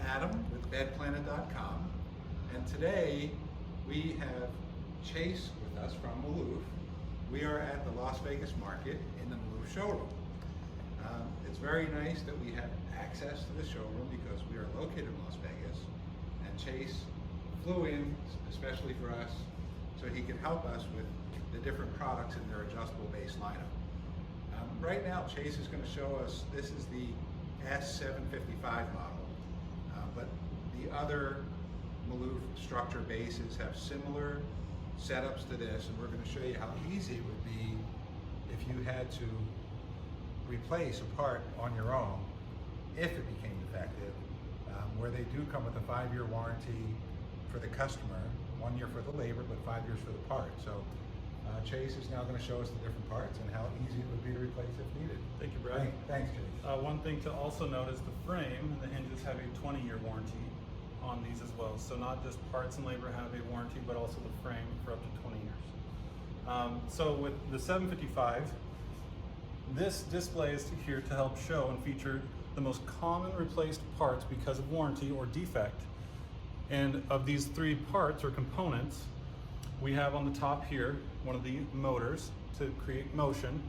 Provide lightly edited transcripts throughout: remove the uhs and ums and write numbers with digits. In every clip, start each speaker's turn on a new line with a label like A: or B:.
A: Adam with Bedplanet.com, and today we have Chase with us from Malouf. We are at the Las Vegas market in the Malouf showroom. It's very nice that we have access to the showroom because we are located in Las Vegas, and Chase flew in especially for us so he could help us with the different products in their adjustable base lineup. Right now Chase is going to show us, this is the S755 model, but the other Malouf structure bases have similar setups to this, and we're going to show you how easy it would be if you had to replace a part on your own if it became defective, where they do come with a 5-year warranty for the customer, 1 year for the labor, but 5 years for the part. So Chase is now going to show us the different parts and how easy it would be to replace if needed.
B: Thank you, Brad.
A: Thanks, Chase.
B: One thing to also note is the frame and the hinges have a 20-year warranty on these as well. So not just parts and labor have a warranty, but also the frame for up to 20 years. So with the 755, this display is here to help show and feature the most common replaced parts because of warranty or defect. And of these 3 parts or components, we have on the top here one of the motors to create motion.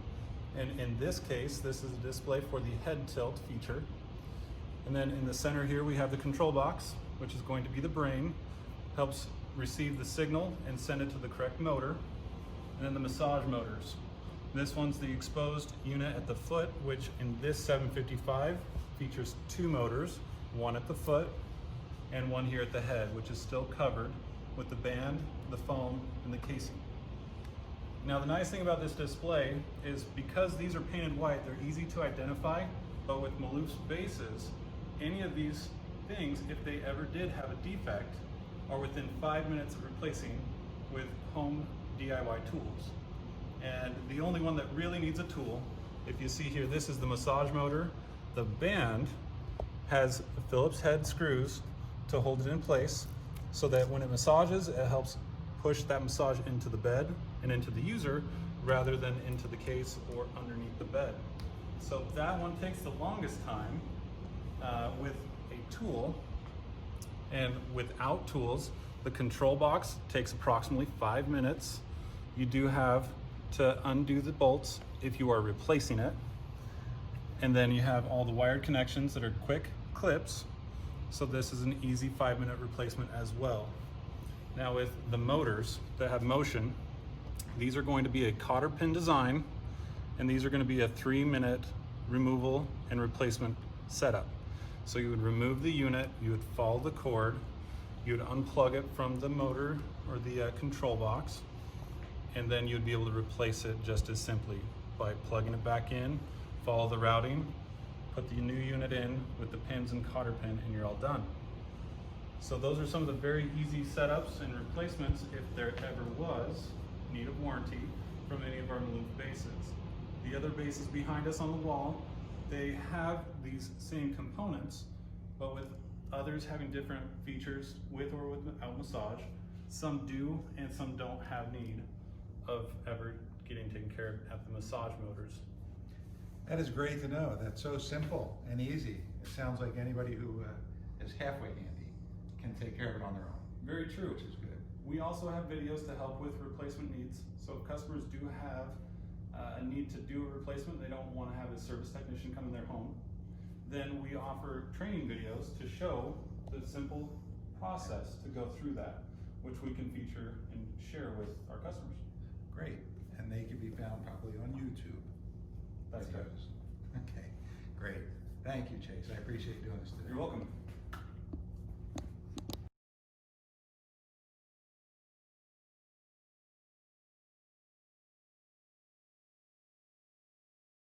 B: And in this case, this is a display for the head tilt feature. And then in the center here, we have the control box, which is going to be the brain, helps receive the signal and send it to the correct motor. And then the massage motors. This one's the exposed unit at the foot, which in this 755 features 2 motors, one at the foot and one here at the head, which is still covered with the band, the foam, and the casing. Now the nice thing about this display is because these are painted white, they're easy to identify, but with Malouf's bases, any of these things, if they ever did have a defect, are within 5 minutes of replacing with home DIY tools. And the only one that really needs a tool, if you see here, this is the massage motor. The band has Phillips head screws to hold it in place so that when it massages, it helps push that massage into the bed and into the user rather than into the case or underneath the bed. So that one takes the longest time with a tool, and without tools, the control box takes approximately 5 minutes. You do have to undo the bolts if you are replacing it. And then you have all the wired connections that are quick clips. So this is an easy 5-minute replacement as well. Now with the motors that have motion, these are going to be a cotter pin design, and these are going to be a 3-minute removal and replacement setup. So you would remove the unit, you would follow the cord, you would unplug it from the motor or the control box, and then you'd be able to replace it just as simply by plugging it back in, follow the routing, put the new unit in with the pins and cotter pin, and you're all done. So those are some of the very easy setups and replacements if there ever was need of warranty from any of our Malouf bases. The other bases behind us on the wall, they have these same components, but with others having different features with or without massage. Some do and some don't have need of ever getting taken care of at the massage motors.
A: That is great to know. That's so simple and easy. It sounds like anybody who is halfway handy can take care of it on their own.
B: Very true.
A: Which is good.
B: We also have videos to help with replacement needs. So if customers do have a need to do a replacement, they don't want to have a service technician come in their home, then we offer training videos to show the simple process to go through that, which we can feature and share with our customers.
A: Great. And they can be found probably on YouTube.
B: That's correct.
A: Okay, great. Thank you, Chase. I appreciate you doing this today.
B: You're welcome.